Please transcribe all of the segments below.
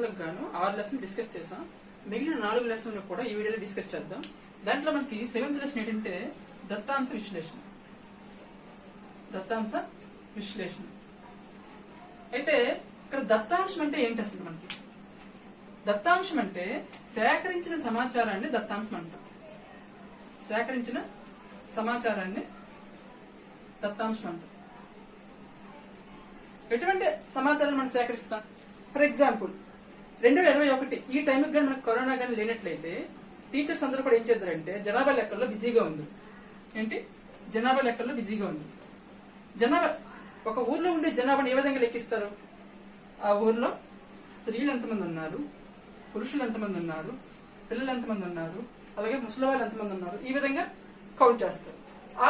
లెసన్లకు గాను 6 lesson discuss చేసాం. మిగిలిన 4 లెసన్లు కూడా ఈ వీడియోలో డిస్కస్ చేద్దాం. దాంట్లో మనకి 7th లెసన్ ఏంటంటే దత్తాంశ విశ్లేషణ. దత్తాంశ విశ్లేషణ అయితే ఇక్కడ దత్తాంశం అంటే ఏంటి అసలు? మనకి దత్తాంశం అంటే సేకరించిన సమాచారాన్ని దత్తాంశం అంటాం. సేకరించిన సమాచారాన్ని దత్తాంశం అంటాం. ఎటువంటి సమాచారం మనం సేకరిస్తాం? ఫర్ ఎగ్జాంపుల్ 2021 ఈ టైంకి కానీ మనకు కరోనా కానీ లేనట్లయితే టీచర్స్ అందరూ కూడా ఏం చేద్దారంటే జనాభా లెక్కల్లో బిజీగా ఉంది. ఏంటి? జనాభా లెక్కల్లో బిజీగా ఉంది. జనాభా ఒక ఊర్లో ఉండే జనాభాని ఏ విధంగా లెక్కిస్తారు? ఆ ఊర్లో స్త్రీలు ఎంతమంది ఉన్నారు, పురుషులు ఎంతమంది ఉన్నారు, పిల్లలు ఎంతమంది ఉన్నారు, అలాగే ముసలి వాళ్ళు ఎంతమంది ఉన్నారు, ఈ విధంగా కౌంట్ చేస్తారు. ఆ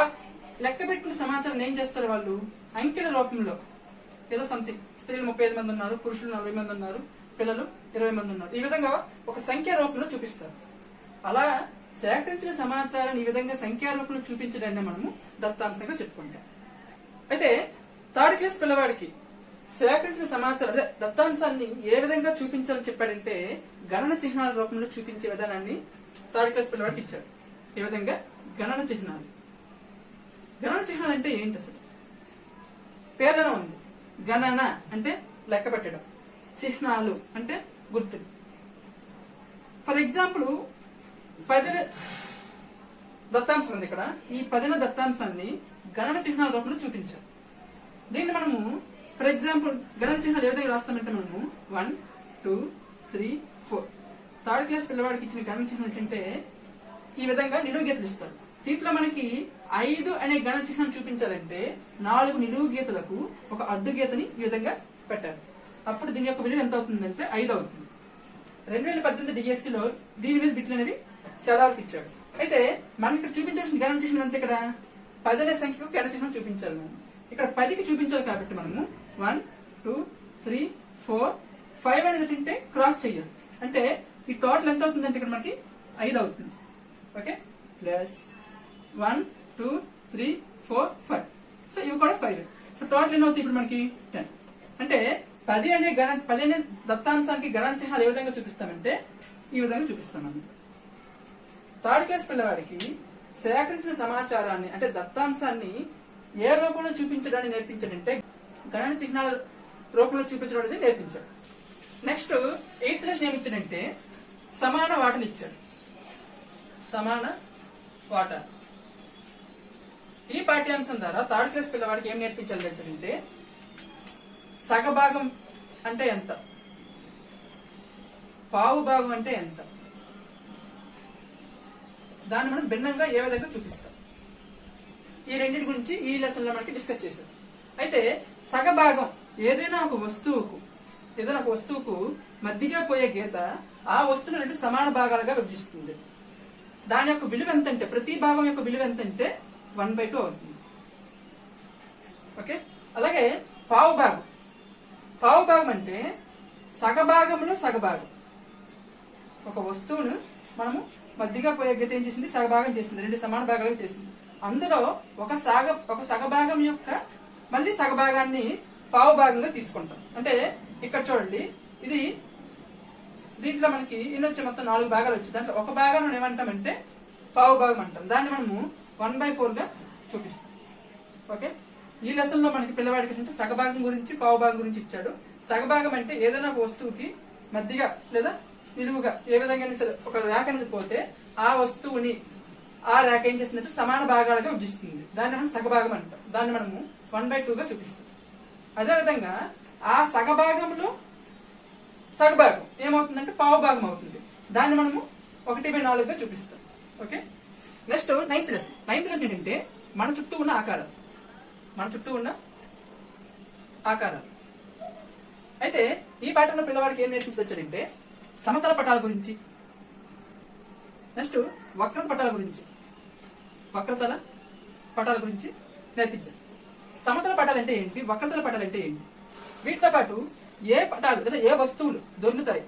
లెక్క పెట్టుకున్న సమాచారం ఏం చేస్తారు వాళ్ళు? అంకెల రూపంలో ఏదో సంథింగ్ స్త్రీలు 35 మంది ఉన్నారు, పురుషులు 40 మంది ఉన్నారు, పిల్లలు 20 మంది ఉన్నారు, ఈ విధంగా ఒక సంఖ్యా రూపంలో చూపిస్తారు. అలా సేకరించిన సమాచారాన్ని ఈ విధంగా సంఖ్యా రూపంలో చూపించడాన్ని మనము దత్తాంశంగా చెప్పుకుంటాం. అయితే 3rd క్లాస్ పిల్లవాడికి సేకరించిన సమాచారం అదే దత్తాంశాన్ని ఏ విధంగా చూపించాలని చెప్పాడంటే గణన చిహ్నాల రూపంలో చూపించే విధానాన్ని 3rd క్లాస్ పిల్లవాడికి ఇచ్చాడు. ఈ విధంగా గణన చిహ్నాలు. గణన చిహ్నాలు అంటే ఏంటి అసలు? పేర్లను ఉంది. గణన అంటే లెక్క పెట్టడం, చిహ్నాలు అంటే గుర్తులు. ఫర్ ఎగ్జాంపుల్ 10 దత్తాంశం ఉంది ఇక్కడ. ఈ 10 దత్తాంశాన్ని గణన చిహ్నాల రూపంలో చూపించారు. దీన్ని మనము ఫర్ ఎగ్జాంపుల్ గణన చిహ్నాలు ఏ విధంగా రాస్తామంటే మనము 1, 2, 3, 4. 3rd క్లాస్ పిల్లవాడికి ఇచ్చిన గణన చిహ్నాలు ఏంటంటే ఈ విధంగా నిలువు గీతలు ఇస్తారు. దీంట్లో మనకి 5 అనే గణన చిహ్నం చూపించాలంటే 4 నిలువు గీతలకు ఒక అడ్డు గీతని ఈ విధంగా పెట్టారు. అప్పుడు దీని యొక్క విలువ ఎంత అవుతుందంటే 5 అవుతుంది. 2018 డిఎస్సిలో దీని మీద బిట్లు అనేవి చాలా వరకు ఇచ్చాడు. అయితే మనం ఇక్కడ చూపించాల్సిన గణన చిహ్నం అంతే. ఇక్కడ 10 అనే సంఖ్యకు గణన చిహ్నం చూపించాలి. మనం ఇక్కడ 10కి చూపించాలి కాబట్టి మనము 1, 2, 3, 4, 5 అనేది ఏంటంటే క్రాస్ చెయ్యాలి. అంటే ఈ టోటల్ ఎంత అవుతుందంటే ఇక్కడ మనకి 5 అవుతుంది. Okay, plus 1, 2, 3, 4, 5. సో ఇవి కూడా 5. సో టోటల్ ఎన్ని అవుతుంది ఇప్పుడు మనకి 10. అంటే 10 అనే దత్తాంశానికి గణన చిహ్నాలు ఏ విధంగా చూపిస్తామంటే ఈ విధంగా చూపిస్తాం. 3rd క్లాస్ పిల్లవాడికి సేకరించిన సమాచారాన్ని అంటే దత్తాంశాన్ని ఏ రూపంలో చూపించడాన్ని నేర్పించాడంటే గణన చిహ్నాల రూపంలో చూపించడం అనేది నేర్పించాడు. నెక్స్ట్ 8th లెసన్ ఏమి ఇచ్చాడంటే సమాన వాటలు ఇచ్చాడు. సమాన వాటా. ఈ పాఠ్యాంశం ద్వారా 3rd క్లాస్ పిల్లవాడికి ఏం నేర్పించాలి తెచ్చాడంటే సగభాగం అంటే ఎంత, పావు భాగం అంటే ఎంత, దాన్ని మనం భిన్నంగా ఏ విధంగా చూపిస్తాం. ఈ రెండింటి గురించి ఈ లెసన్ లో మనకి డిస్కస్ చేశాం. అయితే సగభాగం ఏదైనా ఒక వస్తువుకు మధ్యగా పోయే గీత ఆ వస్తువును 2 సమాన భాగాలుగా విభజిస్తుంది. దాని యొక్క విలువ ఎంతంటే ప్రతి భాగం యొక్క విలువ ఎంతంటే 1/2 అవుతుంది. ఓకే, అలాగే పావు భాగం అంటే సగభాగంలో సగభాగం. ఒక వస్తువును మనము మధ్యగా పోయే గీత ఏం చేసింది? సగభాగం చేసింది, 2 సమాన భాగాలుగా చేసింది. అందులో ఒక సగభాగం యొక్క మళ్ళీ సగభాగాన్ని పావు భాగంగా తీసుకుంటాం. అంటే ఇక్కడ చూడండి, ఇది దీంట్లో మనకి ఎన్ని వచ్చాయి? మొత్తం 4 భాగాలు వచ్చాయి. దాంట్లో ఒక భాగం మనం ఏమంటామంటే పావు భాగం అంటాం. దాన్ని మనము 1/4 గా చూపిస్తాం. ఓకే, ఈ లెసన్ లో మనకి పిల్లవాడికి అంటే సగభాగం గురించి పావు భాగం గురించి ఇచ్చాడు. సగభాగం అంటే ఏదైనా ఒక వస్తువుకి మధ్యగా లేదా నిలువుగా ఏ విధంగా సరే ఒక రేఖ అనేది పోతే ఆ వస్తువుని ఆ రేఖ ఏం చేస్తుందంటే సమాన భాగాలుగా విభజిస్తుంది. దాన్ని మనం సగభాగం అంటాం. దాన్ని మనము 1/2 గా చూపిస్తాం. అదేవిధంగా ఆ సగభాగంలో సగభాగం ఏమవుతుందంటే పావు భాగం అవుతుంది. దాన్ని మనము 1/4 గా చూపిస్తాం. ఓకే, నెక్స్ట్ 9th లెసన్ ఏంటంటే మన చుట్టూ ఉన్న ఆకారాలు. అయితే ఈ పాఠంలో పిల్లవాడికి ఏం నేర్పించొచ్చాడంటే సమతల పటాల గురించి, నెక్స్ట్ వక్రత పటాల గురించి నేర్పించారు. సమతల పటాలు అంటే ఏంటి, వక్రతల పటాలు అంటే ఏంటి, వీటితో పాటు ఏ పటాలు లేదా ఏ వస్తువులు దొర్లుతాయి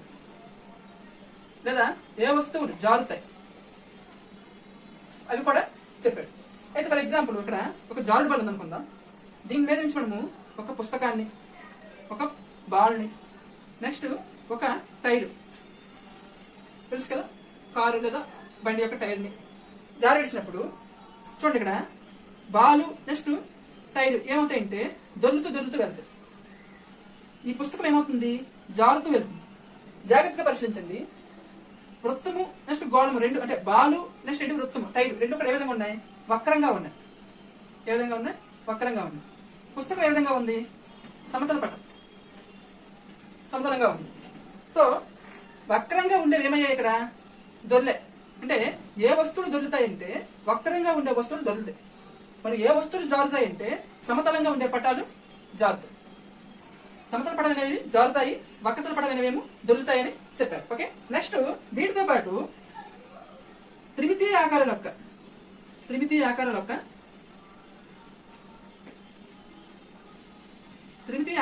లేదా ఏ వస్తువులు జారుతాయి అవి కూడా చెప్పాడు. అయితే ఫర్ ఎగ్జాంపుల్ ఇక్కడ ఒక జారుడు బల్ల ఉందనుకుందాం. దీని మీద నుంచి మనము ఒక పుస్తకాన్ని, ఒక బాల్ని, నెక్స్ట్ ఒక టైరు తెలుసు కదా, కారు లేదా బండి యొక్క టైర్ని జారవిడిచినప్పుడు చూడండి ఇక్కడ బాలు నెక్స్ట్ టైర్ ఏమవుతాయంటే దొర్లుతూ వెళ్తాయి. ఈ పుస్తకం ఏమవుతుంది, జారుతూ వెళ్తుంది. జాగ్రత్తగా పరిశీలించండి. వృత్తము నెక్స్ట్ గోళము రెండు, అంటే బాలు నెక్స్ట్ ఏంటి వృత్తము టైర్ రెండు కూడా ఏ విధంగా ఉన్నాయి, వక్రంగా ఉన్నాయి. ఏ విధంగా ఉన్నాయి, వక్రంగా ఉన్నాయి. పుస్తకం ఏ విధంగా ఉంది, సమతల పటం, సమతలంగా ఉంది. సో వక్రంగా ఉండేవి ఏమయ్యాయి ఇక్కడ, దొర్లే. అంటే ఏ వస్తువులు దొరుకుతాయంటే వక్రంగా ఉండే వస్తువులు దొరుకుతాయి. మరి ఏ వస్తువులు జారుతాయంటే సమతలంగా ఉండే పటాలు జారుతాయి. సమతల పటాలు అనేవి జారుతాయి, వక్రతల పటాలు అనేవి దొరుకుతాయని చెప్పారు. ఓకే, నెక్స్ట్ వీటితో పాటు త్రిమితీయ ఆకారాల యొక్క త్రిమితీయ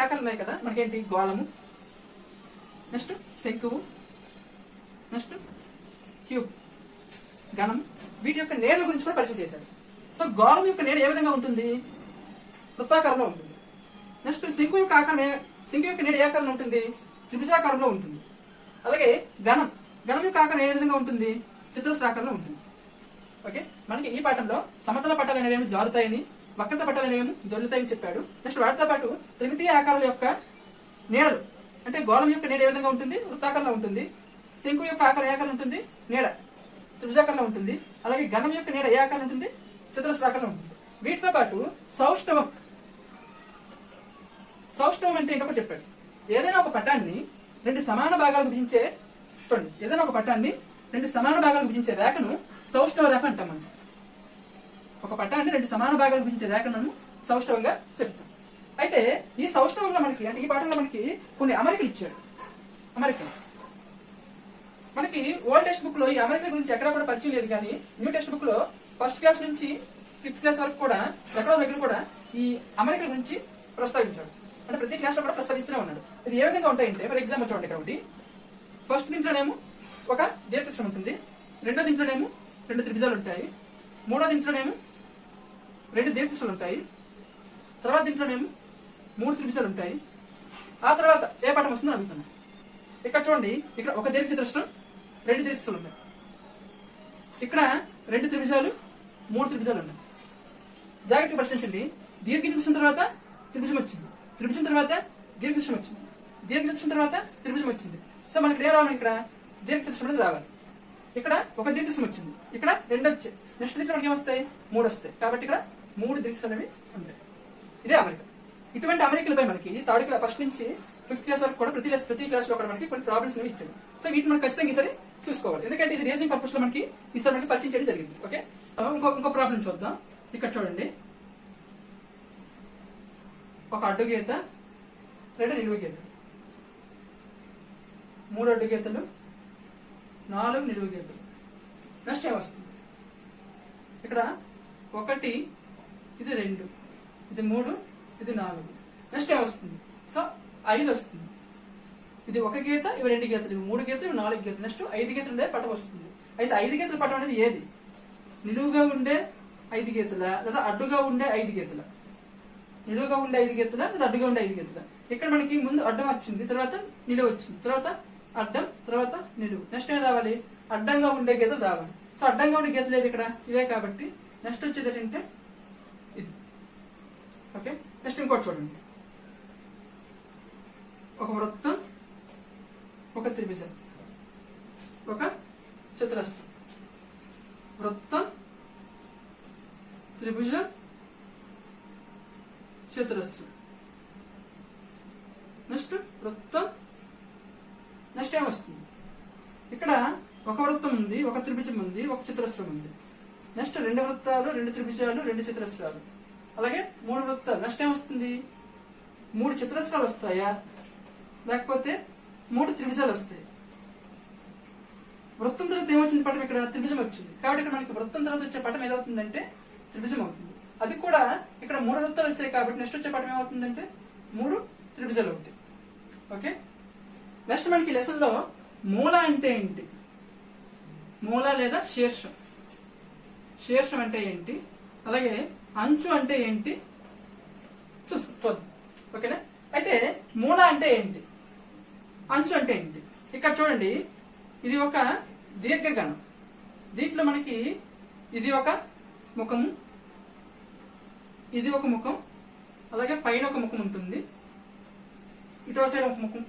ఆకారాలు ఉన్నాయి కదా మనకేంటి, గోళము నెక్స్ట్ శంకువు నెక్స్ట్ క్యూబ్ గణం, వీటి యొక్క నీడల గురించి కూడా పరిచయం చేశారు. సో గోళం యొక్క నీడ ఏ విధంగా ఉంటుంది, వృత్తాకారంలో ఉంటుంది. నెక్స్ట్ శంకు యొక్క నీడ ఏ ఆకారంలో ఉంటుంది, త్రిభుజాకారంలో ఉంటుంది. అలాగే గణం యొక్క ఆకారం ఏ విధంగా ఉంటుంది, చతురస్రాకారంలో ఉంటుంది. ఓకే, మనకి ఈ పాఠంలో సమతల పటాలు అనేవి జారుతాయని, వక్రత పటాలు అనేవి దొరుకుతాయని చెప్పాడు. నెక్స్ట్ వాటితో పాటు త్రిమితీయ ఆకారాల యొక్క నీడలు, అంటే గోళం యొక్క నీడ ఏ విధంగా ఉంటుంది, వృత్తాకారంలో ఉంటుంది. శంకు యొక్క ఆకారం ఏ ఆకారం ఉంటుంది, నీడ త్రిభుజాకారంలో ఉంటుంది. అలాగే గణం యొక్క నీడ ఏ ఆకారం ఉంటుంది, చతురస్రాకారంలో ఉంటుంది. వీటితో పాటు సౌష్ఠవం అంటే ఏంటో చెప్పాడు. ఏదైనా ఒక పటాన్ని రెండు సమాన భాగాలకు విభజించే, చూడండి, ఏదైనా ఒక పటాన్ని రెండు సమాన భాగాలకు విభజించే రేఖను సౌష్ఠవ రేఖ అంటాం మనం. ఒక పటాన్ని రెండు సమాన భాగాలకు విభజించే రేఖను మనం సౌష్ఠవంగా చెప్తాం. అయితే ఈ సౌష్ఠవంలో మనకి, అంటే ఈ పాఠంలో మనకి కొన్ని అమరికలు ఇచ్చాడు. అమరికలు మనకి ఓల్డ్ టెక్స్ట్ బుక్ లో ఈ అమరికల గురించి ఎక్కడా కూడా పరిచయం లేదు, కానీ న్యూ టెక్స్ట్ బుక్ లో ఫస్ట్ క్లాస్ నుంచి 5th క్లాస్ వరకు కూడా ఎక్కడో దగ్గర కూడా ఈ అమరికల గురించి ప్రస్తావించాడు. అంటే ప్రతి క్లాస్ లో కూడా ప్రస్తావిస్తూనే ఉన్నాడు. ఇది ఏ విధంగా ఉంటాయంటే, ఫర్ ఎగ్జాంపుల్ చూడండి, ఇక్కడ ఒకటి ఫస్ట్ దీంట్లోనేమో ఒక దీర్ఘచతురం ఉంటుంది, రెండో దీంట్లోనేమో రెండు త్రిభుజాలు ఉంటాయి, మూడో దీంట్లోనేమో రెండు దీర్ఘచతురాలు ఉంటాయి, తర్వాత దీంట్లోనేమో 3 త్రిభుజాలు ఉంటాయి. ఆ తర్వాత ఏ పాఠం వస్తుందో అడుగుతున్నాను. ఇక్కడ చూడండి, ఇక్కడ ఒక దీర్ఘచతురస్రం, రెండు దీర్ఘచతురాలు ఉన్నాయి. ఇక్కడ రెండు త్రిభుజాలు, 3 త్రిభుజాలు ఉన్నాయి. జాగ్రత్తగా ప్రశ్నించండి. దీర్ఘచతురస్రం తర్వాత త్రిభుజం వచ్చింది, త్రిభుజం తర్వాత దీర్ఘచతురస్రం వచ్చింది, దీర్ఘచతురస్రం తర్వాత త్రిభుజం వచ్చింది. సో మనకి ఏం రావాలి, ఇక్కడ దీర్ఘచతురస్రం రావాలి. ఇక్కడ ఒక దీర్ఘచతురస్రం వచ్చింది, ఇక్కడ రెండు వచ్చాయి. నెక్స్ట్ దీంట్లో మనకి ఏమొస్తాయి, 3 వస్తాయి. కాబట్టి ఇక్కడ 3 దీర్ఘచతురాలు అనేవి ఉంటాయి. ఇదే అమరిక. ఇటువంటి అమరికలపై మనకి థర్డ్ క్లాస్ ఫస్ట్ నుంచి 5th క్లాస్ వరకు కూడా ప్రతి క్లాస్ లో కూడా మనకి కొన్ని ప్రాబ్లమ్స్ ఇచ్చారు. సో వీటిని మనం ఖచ్చితంగా ఈసారి చూసుకోవాలి, ఎందుకంటే ఇది రీజనింగ్ పర్పస్ లో మనకి ఈసారి మనకి పరిచయం చేయడం జరిగింది. ఓకే, ఇంకో ప్రాబ్లం చూద్దాం. ఇక్కడ చూడండి, ఒక అడ్డు గీత, 2 నిలువు గీతలు, 3 అడ్డు గీతలు, 4 నిలువు గీతలు. నెక్స్ట్ ఏమొస్తుంది, ఇక్కడ 1, ఇది 2, ఇది 3, ఇది 4. నెక్స్ట్ ఏమొస్తుంది, సో 5 వస్తుంది. ఇది 1 గీత, ఇవి 2 గీతలు, ఇవి 3 గీతలు, ఇవి 4 గీతలు. నెక్స్ట్ 5 గీతలు ఉండే పటం వస్తుంది. అయితే 5 గీతల పటం అనేది ఏది, నిలువుగా ఉండే 5 గీతల లేదా అడ్డుగా ఉండే 5 గీతల, నిలువుగా ఉండే 5 గీతల లేదా అడ్డుగా ఉండే 5 గీతల. ఇక్కడ మనకి ముందు అడ్డం వచ్చింది, తర్వాత నిలువు వచ్చింది, తర్వాత అడ్డం, తర్వాత నిలువు. నెక్స్ట్ ఏం రావాలి, అడ్డంగా ఉండే గీతలు రావాలి. సో అడ్డంగా ఉండే గీతలు ఏవి, ఇక్కడ ఇవే. కాబట్టి నెక్స్ట్ వచ్చేది ఏంటంటే ఇది. ఓకే, నెక్స్ట్ ఇంకోటి చూడండి, ఒక వృత్తం, ఒక త్రిభుజం, ఒక చతురస్రం. వృత్తం, త్రిభుజం, చతురస్రం. నెక్స్ట్ వృత్తం, నెక్స్ట్ ఏమొస్తుంది, ఇక్కడ ఒక వృత్తం ఉంది, ఒక త్రిభుజం ఉంది, ఒక చతురస్రం ఉంది. నెక్స్ట్ 2 వృత్తాలు, 2 త్రిభుజాలు, 2 చతురస్రాలు, అలాగే 3 వృత్తాలు. నెక్స్ట్ ఏమొస్తుంది, 3 చతురస్రాలు వస్తాయా, లేకపోతే 3 త్రిభుజాలు వస్తాయి. వృత్తం తర్వాత ఏమొచ్చింది పటం, ఇక్కడ త్రిభుజం వచ్చింది. కాబట్టి ఇక్కడ మనకి వృత్తం తర్వాత వచ్చే పటం ఏదవుతుందంటే త్రిభుజం అవుతుంది. అది కూడా ఇక్కడ 3 వృత్తాలు వచ్చాయి కాబట్టి నెక్స్ట్ వచ్చే పటం ఏమవుతుందంటే 3 త్రిభుజాలు అవుతాయి. ఓకే, నెక్స్ట్ మనకి లెసన్ లో మూల అంటే ఏంటి, మూల లేదా శీర్షం, శీర్షం అంటే ఏంటి, అలాగే అంచు అంటే ఏంటి చూద్దాం. ఓకేనా, అయితే మూల అంటే ఏంటి, అంచు అంటే ఏంటి? ఇక్కడ చూడండి, ఇది ఒక దీర్ఘగణం. దీంట్లో మనకి ఇది ఒక ముఖము, ఇది ఒక ముఖం, అలాగే పైన ఒక ముఖం ఉంటుంది, ఇటో సైడ్ ఒక ముఖం,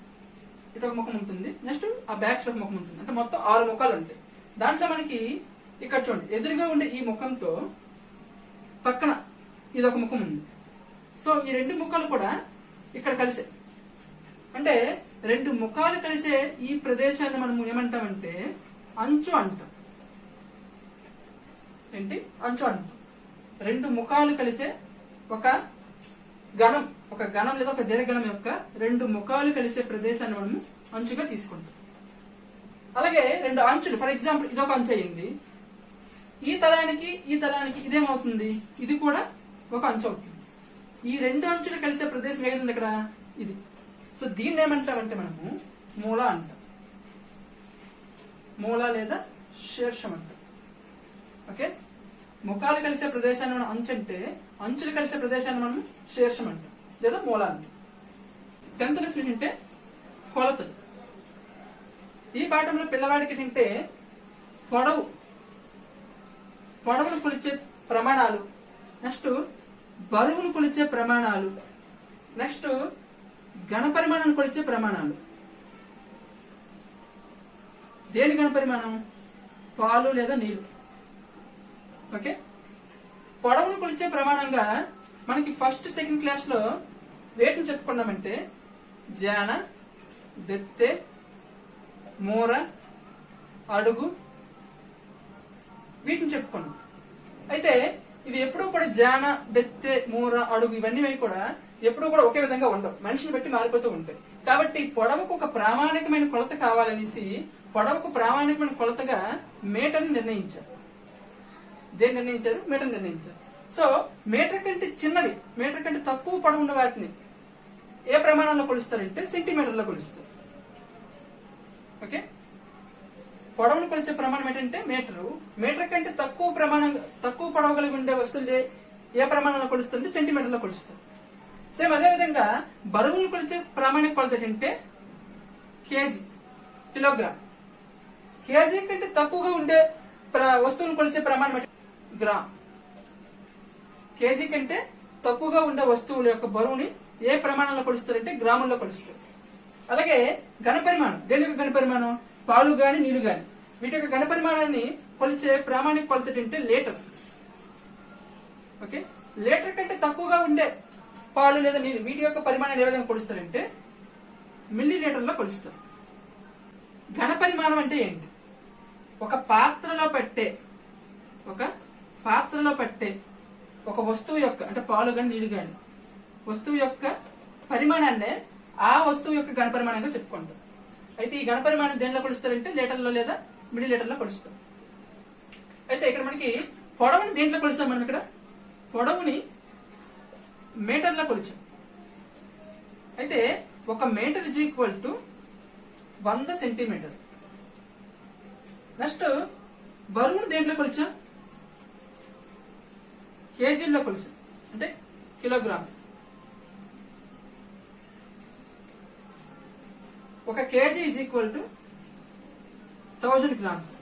ఇటు ఒక ముఖం ఉంటుంది, నెక్స్ట్ ఆ బ్యాక్ సైడ్ ఒక ముఖం ఉంటుంది. అంటే మొత్తం 6 ముఖాలు ఉంటాయి. దాంట్లో మనకి ఇక్కడ చూడండి, ఎదురుగా ఉండే ఈ ముఖంతో పక్కన ఇది ఒక ముఖం ఉంది. సో ఈ 2 ముఖాలు కూడా ఇక్కడ కలిసే, అంటే 2 ముఖాలు కలిసే ఈ ప్రదేశాన్ని మనం ఏమంటామంటే అంచు అంటాం. ఏంటి? అంచు అంటాం. 2 ముఖాలు కలిసే ఒక గణం, లేదా ఒక దీర్ఘగణం యొక్క 2 ముఖాలు కలిసే ప్రదేశాన్ని మనము అంచుగా తీసుకుంటాం. అలాగే 2 అంచులు, ఫర్ ఎగ్జాంపుల్ ఇది ఒక అంచు అయింది, ఈ తలానికి ఇదేమవుతుంది? ఇది కూడా ఒక అంచు అవుతుంది. ఈ 2 అంచులు కలిసే ప్రదేశం ఏది ఇక్కడ? ఇది. సో దీన్ని ఏమంటామంటే మనము మూల అంటాం. మూల లేదా శీర్షం అంటాం. ఓకే, ముఖాలు కలిసే ప్రదేశాన్ని మనం అంచు అంటే, అంచులు కలిసే ప్రదేశాన్ని మనం శీర్షం అంటాం లేదా మూల అంటాం. 10th లెసన్ ఏంటంటే కొలతలు. ఈ పాఠంలో పిల్లవాడికి ఏంటంటే పొడవును కొలిచే ప్రమాణాలు, నెక్స్ట్ బరువును కొలిచే ప్రమాణాలు, నెక్స్ట్ ఘన పరిమాణాన్ని కొలిచే ప్రమాణాలు. దేని ఘన పరిమాణం? పాలు లేదా నీళ్లు. ఓకే, పొడవును కొలిచే ప్రమాణంగా మనకి ఫస్ట్ సెకండ్ క్లాస్ లో వేటిని చెప్పుకున్నామంటే జాన, బెత్తె, మూర, అడుగు, వీటిని చెప్పుకున్నాం. అయితే ఇవి ఎప్పుడూ కూడా జాన, బెత్తె, మూర, అడుగు ఇవన్నీ కూడా ఎప్పుడూ కూడా ఒకే విధంగా ఉండవు, మనిషిని బట్టి మారిపోతూ ఉంటాయి. కాబట్టి పొడవుకు ఒక ప్రామాణికమైన కొలత కావాలనేసి పొడవుకు ప్రామాణికమైన కొలతగా మీటర్ని నిర్ణయించారు. దేన్ని నిర్ణయించారు? మీటర్ నిర్ణయించారు. సో మీటర్ కంటే చిన్నవి, మీటర్ కంటే తక్కువ పొడవు ఉన్న వాటిని ఏ ప్రమాణంలో కొలుస్తారంటే సెంటీమీటర్లో కొలుస్తారు. ఓకే, పొడవును కొలిచే ప్రమాణం ఏంటంటే మీటరు. మీటర్ కంటే తక్కువ పొడవు కలిగి ఉండే వస్తువులు ఏ ప్రమాణంలో కొలుస్తారంటే సెంటీమీటర్లో కొలుస్తారు. సేమ్ అదే విధంగా బరువును కొలిచే ప్రామాణిక కొలత ఏంటంటే కేజీ, కిలోగ్రామ్. కేజీ కంటే తక్కువగా ఉండే వస్తువును కొలిచే ప్రమాణం గ్రామ్. కేజీ కంటే తక్కువగా ఉండే వస్తువుల యొక్క బరువుని ఏ ప్రమాణంలో కొలుస్తారంటే గ్రాముల్లో కొలుస్తారు. అలాగే ఘన పరిమాణం, దేని యొక్క ఘన పరిమాణం? పాలు గాని నీళ్లు గాని వీటి యొక్క ఘన పరిమాణాన్ని కొలిచే ప్రామాణిక కొలత ఏంటంటే లీటర్. ఓకే, లీటర్ కంటే తక్కువగా ఉండే పాలు లేదా నీళ్లు వీటి యొక్క పరిమాణాన్ని ఏ విధంగా కొలుస్తారంటే మిల్లీ లీటర్లో కొలుస్తారు. ఘన పరిమాణం అంటే ఏంటి? ఒక పాత్రలో పట్టే ఒక వస్తువు యొక్క, అంటే పాలు గాని నీళ్లు గాని వస్తువు యొక్క పరిమాణాన్నే ఆ వస్తువు యొక్క ఘన పరిమాణంగా చెప్పుకుంటాం. అయితే ఈ ఘన పరిమాణం దేనిలో కొలుస్తారంటే లీటర్లో లేదా మిల్లీ లీటర్లో కొలుస్తాం. అయితే ఇక్కడ మనకి పొడవుని దేంట్లో కొలుస్తాం? మనం ఇక్కడ పొడవుని మీటర్లో కొలిచాం. అయితే 1 metre is equal to 100 centimetre. Next బరువును దేంట్లో కొలిచాం? కేజీల్లో కొలిచాం, అంటే kilograms. 1 KG is equal to 1000 grams.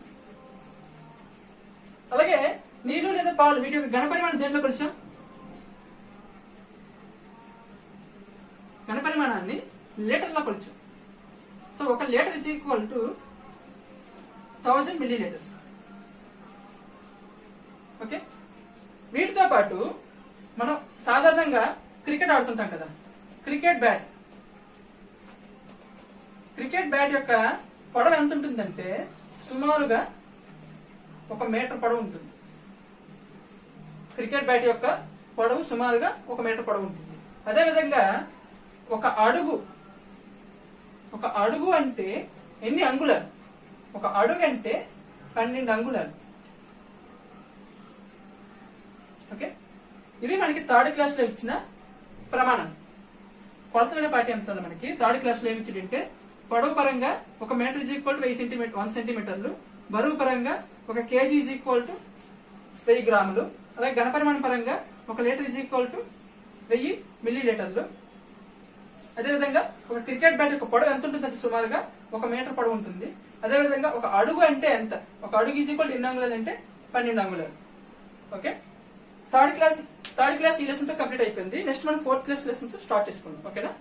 అలాగే నీళ్లు లేదా పాలు వీటి యొక్క ఘన పరిమాణం దేంట్లో కొలిచాం? ఘన పరిమాణాన్ని లీటర్లో కొలిచాం. So 1 litre is equal to 1000 millilitres. Okay, వీటితో పాటు మనం సాధారణంగా క్రికెట్ ఆడుతుంటాం కదా, క్రికెట్ బ్యాట్ యొక్క పొడవు ఎంత ఉంటుందంటే సుమారుగా 1 మీటర్ పొడవు ఉంటుంది. క్రికెట్ బ్యాట్ యొక్క పొడవు సుమారుగా 1 మీటర్ పొడవు ఉంటుంది. అదేవిధంగా ఒక అడుగు అంటే ఎన్ని అంగుళాలు? 1 అడుగు అంటే 12 అంగుళాలు. ఓకే, ఇవి మనకి 3rd క్లాస్ లో ఇచ్చిన ప్రమాణం. కొలతలనే పాఠ్యాంశాలు మనకి 3rd క్లాస్ లో ఏమి ఇచ్చిందంటే పొడవు పరంగా 1 మీటర్ ఈజ్ ఈక్వల్ టు 1 సెంటీమీటర్లు, బరువు పరంగా 1 కేజీ ఈజ్ ఈక్వల్ టు 1000 గ్రాములు, అలాగే ఘన పరిమాణం పరంగా 1 litre is equal to 1000 milli లీటర్లు. అదే విధంగా ఒక క్రికెట్ బ్యాట్ యొక్క పొడవు ఎంత ఉంటుంది అంటే సుమారుగా 1 మీటర్ పొడవు ఉంటుంది. అదే విధంగా ఒక అడుగు అంటే ఎంత, ఒక అడుగు ఈక్వల్ ఎన్ని అంగుళాలు అంటే 12 అంగుళాలు. ఓకే, థర్డ్ క్లాస్ ఈ లెసన్ తో కంప్లీట్ అయిపోయింది. నెక్స్ట్ మనం 4th క్లాస్ లెసన్స్ స్టార్ట్ చేసుకుందాం. ఓకేనా.